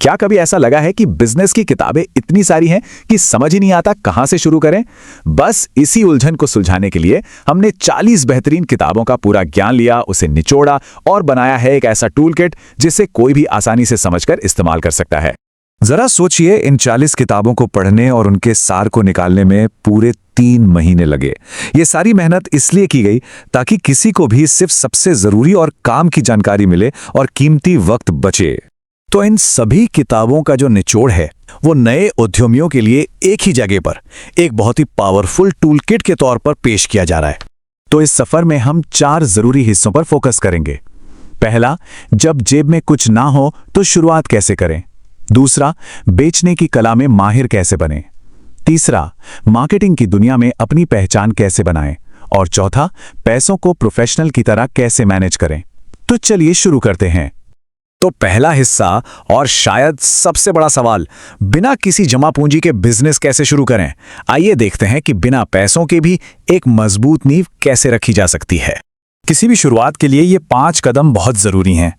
क्या कभी ऐसा लगा है कि बिजनेस की किताबें इतनी सारी हैं कि समझ ही नहीं आता कहां से शुरू करें? बस इसी उलझन को सुलझाने के लिए हमने 40 बेहतरीन किताबों का पूरा ज्ञान लिया, उसे निचोड़ा और बनाया है एक ऐसा टूल किट जिसे कोई भी आसानी से समझकर इस्तेमाल कर सकता है। जरा सोचिए, इन 40 किताबों को पढ़ने और उनके सार को निकालने में पूरे 3 महीने लगे। ये सारी मेहनत इसलिए की गई ताकि किसी को भी सिर्फ सबसे जरूरी और काम की जानकारी मिले और कीमती वक्त बचे। तो इन सभी किताबों का जो निचोड़ है वो नए उद्यमियों के लिए एक ही जगह पर एक बहुत ही पावरफुल टूल किट के तौर पर पेश किया जा रहा है। तो इस सफर में हम 4 जरूरी हिस्सों पर फोकस करेंगे। पहला, जब जेब में कुछ ना हो तो शुरुआत कैसे करें। दूसरा, बेचने की कला में माहिर कैसे बने। तीसरा, मार्केटिंग की दुनिया में अपनी पहचान कैसे बनाएं। और चौथा, पैसों को प्रोफेशनल की तरह कैसे मैनेज करें। तो चलिए शुरू करते हैं। तो पहला हिस्सा और शायद सबसे बड़ा सवाल, बिना किसी जमा पूंजी के बिजनेस कैसे शुरू करें। आइए देखते हैं कि बिना पैसों के भी एक मजबूत नींव कैसे रखी जा सकती है। किसी भी शुरुआत के लिए ये 5 कदम बहुत जरूरी हैं।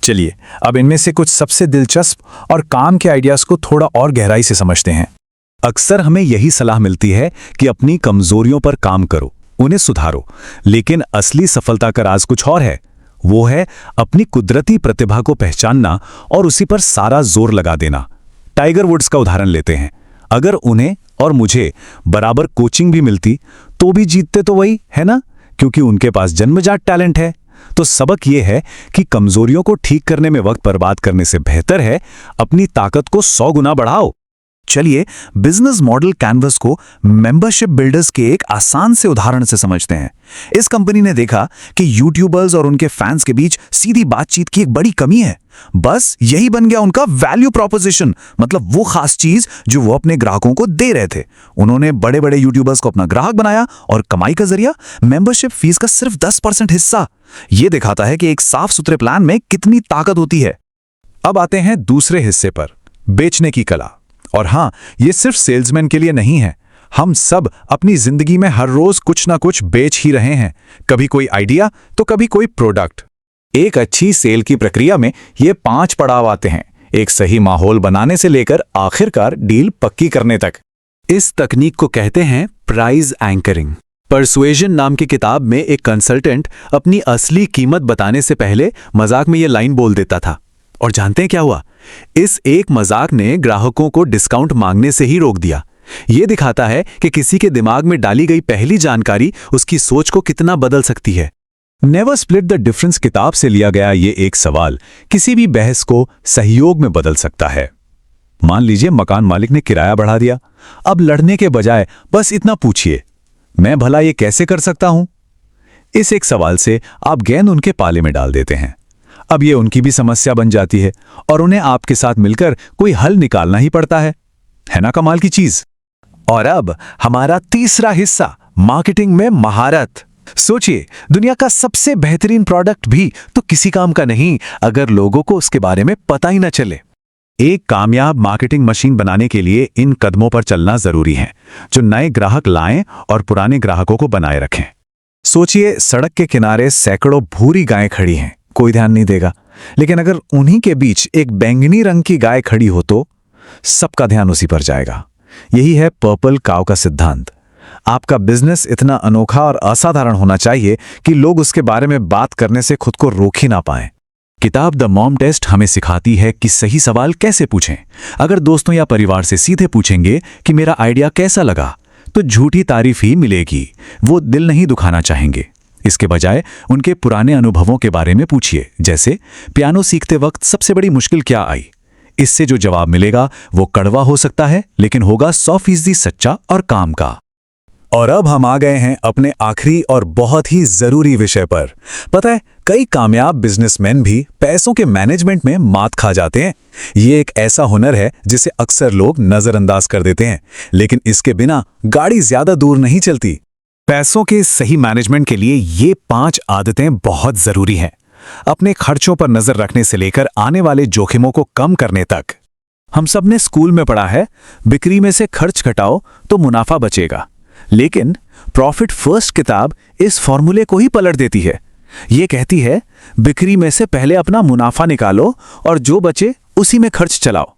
चलिए अब इनमें से कुछ सबसे दिलचस्प और काम के आइडियाज को थोड़ा और गहराई से समझते हैं। अक्सर हमें यही सलाह मिलती है कि अपनी कमजोरियों पर काम करो, उन्हें सुधारो, लेकिन असली सफलता का राज कुछ और है। वो है अपनी कुदरती प्रतिभा को पहचानना और उसी पर सारा जोर लगा देना। टाइगर वुड्स का उदाहरण लेते हैं। अगर उन्हें और मुझे बराबर कोचिंग भी मिलती तो भी जीतते तो वही है ना, क्योंकि उनके पास जन्मजात टैलेंट है। तो सबक ये है कि कमजोरियों को ठीक करने में वक्त बर्बाद करने से बेहतर है अपनी ताकत को 100 गुना बढ़ाओ। चलिए बिजनेस मॉडल कैनवस को मेंबरशिप बिल्डर्स के एक आसान से उदाहरण से समझते हैं। इस कंपनी ने देखा कि यूट्यूबर्स और उनके फैंस के बीच सीधी बातचीत की एक बड़ी कमी है। बस यही बन गया उनका वैल्यू प्रोपोजिशन, मतलब वो खास चीज जो वो अपने ग्राहकों को दे रहे थे। उन्होंने बड़े बड़े यूट्यूबर्स को अपना ग्राहक बनाया और कमाई का जरिया मेंबरशिप फीस का सिर्फ 10% हिस्सा। यह दिखाता है कि एक साफ सुथरे प्लान में कितनी ताकत होती है। अब आते हैं दूसरे हिस्से पर, बेचने की कला। और हां, ये सिर्फ सेल्समैन के लिए नहीं है। हम सब अपनी जिंदगी में हर रोज कुछ ना कुछ बेच ही रहे हैं, कभी कोई आइडिया तो कभी कोई प्रोडक्ट। एक अच्छी सेल की प्रक्रिया में ये 5 पड़ाव आते हैं, एक सही माहौल बनाने से लेकर आखिरकार डील पक्की करने तक। इस तकनीक को कहते हैं प्राइस एंकरिंग। परसुएजन नाम की किताब में एक कंसल्टेंट अपनी असली कीमत बताने से पहले मजाक में ये लाइन बोल देता था, और जानते हैं क्या हुआ? इस एक मजाक ने ग्राहकों को डिस्काउंट मांगने से ही रोक दिया। यह दिखाता है कि किसी के दिमाग में डाली गई पहली जानकारी उसकी सोच को कितना बदल सकती है। नेवर स्प्लिट द डिफरेंस किताब से लिया गया ये एक सवाल किसी भी बहस को सहयोग में बदल सकता है। मान लीजिए मकान मालिक ने किराया बढ़ा दिया। अब लड़ने के बजाय बस इतना पूछिए, मैं भला ये कैसे कर सकता हूं? इस एक सवाल से आप गेंद उनके पाले में डाल देते हैं। अब ये उनकी भी समस्या बन जाती है और उन्हें आपके साथ मिलकर कोई हल निकालना ही पड़ता है ना कमाल की चीज। और अब हमारा तीसरा हिस्सा, मार्केटिंग में महारत। सोचिए, दुनिया का सबसे बेहतरीन प्रोडक्ट भी तो किसी काम का नहीं अगर लोगों को उसके बारे में पता ही ना चले। एक कामयाब मार्केटिंग मशीन बनाने के लिए इन कदमों पर चलना जरूरी है, जो नए ग्राहक लाएं और पुराने ग्राहकों को बनाए रखें। सोचिए, सड़क के किनारे सैकड़ों भूरी गायें खड़ी हैं, कोई ध्यान नहीं देगा, लेकिन अगर उन्हीं के बीच एक बैंगनी रंग की गाय खड़ी हो तो सबका ध्यान उसी पर जाएगा। यही है पर्पल काउ का सिद्धांत। आपका बिजनेस इतना अनोखा और असाधारण होना चाहिए कि लोग उसके बारे में बात करने से खुद को रोक ही ना पाएं। किताब द मॉम टेस्ट हमें सिखाती है कि सही सवाल कैसे पूछें। अगर दोस्तों या परिवार से सीधे पूछेंगे कि मेरा आइडिया कैसा लगा, तो झूठी तारीफ ही मिलेगी। वो दिल नहीं दुखाना चाहेंगे। इसके बजाय उनके पुराने अनुभवों के बारे में पूछिए, जैसे पियानो सीखते वक्त सबसे बड़ी मुश्किल क्या आई। इससे जो जवाब मिलेगा वो कड़वा हो सकता है, लेकिन होगा 100% सच्चा और काम का। और अब हम आ गए हैं अपने आखिरी और बहुत ही जरूरी विषय पर। पता है, कई कामयाब बिजनेसमैन भी पैसों के मैनेजमेंट में मात खा जाते हैं। ये एक ऐसा हुनर है जिसे अक्सर लोग नजरअंदाज कर देते हैं, लेकिन इसके बिना गाड़ी ज्यादा दूर नहीं चलती। पैसों के सही मैनेजमेंट के लिए ये 5 आदतें बहुत जरूरी हैं, अपने खर्चों पर नजर रखने से लेकर आने वाले जोखिमों को कम करने तक। हम सब ने स्कूल में पढ़ा है, बिक्री में से खर्च घटाओ तो मुनाफा बचेगा। लेकिन प्रॉफिट फर्स्ट किताब इस फॉर्मूले को ही पलट देती है। ये कहती है बिक्री में से पहले अपना मुनाफा निकालो और जो बचे उसी में खर्च चलाओ।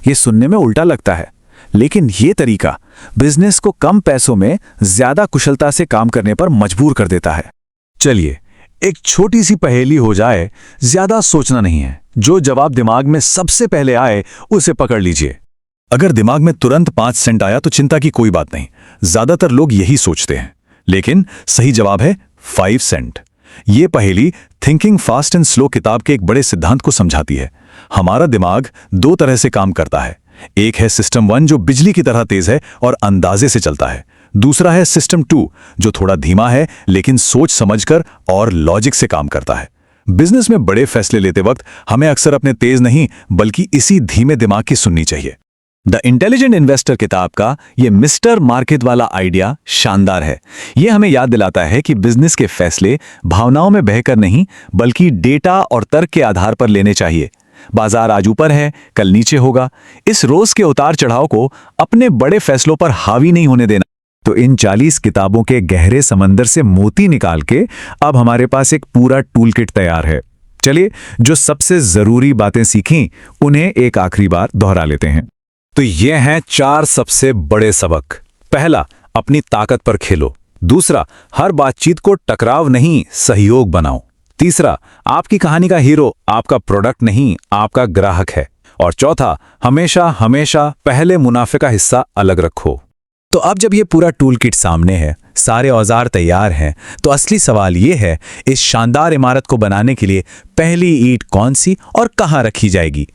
ये सुनने में उल्टा लगता है, लेकिन ये तरीका बिजनेस को कम पैसों में ज्यादा कुशलता से काम करने पर मजबूर कर देता है। चलिए एक छोटी सी पहेली हो जाए, ज्यादा सोचना नहीं है, जो जवाब दिमाग में सबसे पहले आए उसे पकड़ लीजिए। अगर दिमाग में तुरंत 5 सेंट आया तो चिंता की कोई बात नहीं, ज्यादातर लोग यही सोचते हैं, लेकिन सही जवाब है 5 सेंट। ये पहेली थिंकिंग फास्ट एंड स्लो किताब के एक बड़े सिद्धांत को समझाती है। हमारा दिमाग 2 तरह से काम करता है। एक है सिस्टम 1 जो बिजली की तरह तेज है और अंदाजे से चलता है। दूसरा है सिस्टम 2 जो थोड़ा धीमा है लेकिन सोच समझकर और लॉजिक से काम करता है। बिजनेस में बड़े फैसले लेते वक्त हमें अक्सर अपने तेज नहीं बल्कि इसी धीमे दिमाग की सुननी चाहिए। द इंटेलिजेंट इन्वेस्टर किताब का ये मिस्टर मार्केट वाला आइडिया शानदार है। ये हमें याद दिलाता है कि बिजनेस के फैसले भावनाओं में बहकर नहीं बल्कि डेटा और तर्क के आधार पर लेने चाहिए। बाजार आज ऊपर है, कल नीचे होगा। इस रोज के उतार चढ़ाव को अपने बड़े फैसलों पर हावी नहीं होने देना। तो इन 40 किताबों के गहरे समंदर से मोती निकाल के अब हमारे पास एक पूरा टूल किट तैयार है। चलिए जो सबसे जरूरी बातें सीखी उन्हें एक आखिरी बार दोहरा लेते हैं। तो ये हैं 4 सबसे बड़े सबक। पहला, अपनी ताकत पर खेलो। दूसरा, हर बातचीत को टकराव नहीं सहयोग बनाओ। तीसरा, आपकी कहानी का हीरो आपका प्रोडक्ट नहीं आपका ग्राहक है। और चौथा, हमेशा हमेशा पहले मुनाफे का हिस्सा अलग रखो। तो अब जब ये पूरा टूल किट सामने है, सारे औजार तैयार हैं, तो असली सवाल ये है, इस शानदार इमारत को बनाने के लिए पहली ईंट कौन सी और कहां रखी जाएगी?